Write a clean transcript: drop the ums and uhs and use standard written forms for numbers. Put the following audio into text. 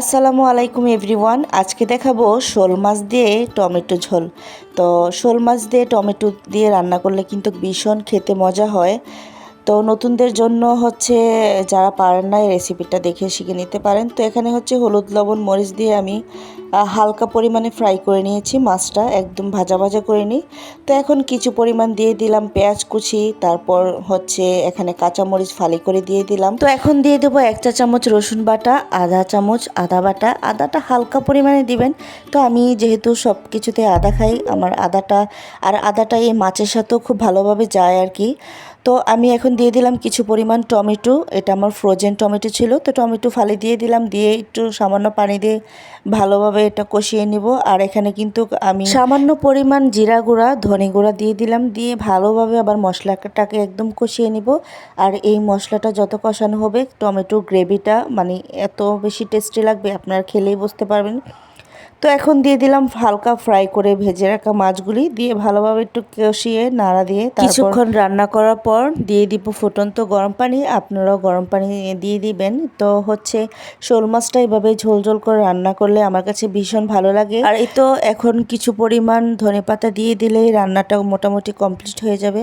আসসালামু আলাইকুম এভরিওয়ান। আজকে দেখাবো শোল মাছ দিয়ে টমেটো ঝোল। তো শোল মাছ দিয়ে টমেটো দিয়ে রান্না করলে কিন্তু ভীষণ খেতে মজা হয়। তো নতুনদের জন্য হচ্ছে যারা পারেন না এই রেসিপিটা দেখে শিখে নিতে পারেন। তো এখানে হচ্ছে হলুদ লবণ মরিচ দিয়ে আমি হালকা পরিমাণে ফ্রাই করে নিয়েছি মাছটা, একদম ভাজা ভাজা করে নিই। তো এখন কিছু পরিমাণ দিয়ে দিলাম পেঁয়াজ কুচি, তারপর হচ্ছে এখানে কাঁচামরিচ ফালি করে দিয়ে দিলাম। তো এখন দিয়ে দেবো 1 চা চামচ রসুন বাটা, আধা চামচ আদা বাটা। আদাটা হালকা পরিমাণে দিবেন। তো আমি যেহেতু সব কিছুতে আদা খাই, আমার আদাটা এই মাছের সাথেও খুব ভালোভাবে যায় আর কি। তো আমি এখন দিয়ে দিলাম কিছু পরিমাণ টমেটো। এটা আমার ফ্রোজেন টমেটো ছিল। তো টমেটো ফালি দিয়ে দিলাম, দিয়ে একটু সামান্য পানি দিয়ে ভালোভাবে এটা কষিয়ে নিব। আর এখানে কিন্তু আমি সামান্য পরিমাণ জিরা গুঁড়া ধনে গুঁড়া দিয়ে দিলাম, দিয়ে ভালোভাবে আবার মশলাটাকে একদম কষিয়ে নিব। আর এই মশলাটা যত কষানো হবে টমেটো গ্রেভিটা মানে এত বেশি টেস্টি লাগবে, আপনারা খেলেই বুঝতে পারবেন। তো এখন দিয়ে দিলাম হালকা ফ্রাই করে ভেজে রাখা মাছগুলি, দিয়ে ভালোভাবে একটু কষিয়ে নাড়া দিয়ে কিছুক্ষণ রান্না করার পর দিয়ে দিব ফুটন্ত গরম পানি। আপনারাও গরম পানি দিয়ে দিবেন। তো হচ্ছে শোল মাছটা এভাবে ঝোল ঝোল করে রান্না করলে আমার কাছে ভীষণ ভালো লাগে। আর এই তো এখন কিছু পরিমাণ ধনেপাতা দিয়ে দিলেই রান্নাটা মোটামুটি কমপ্লিট হয়ে যাবে।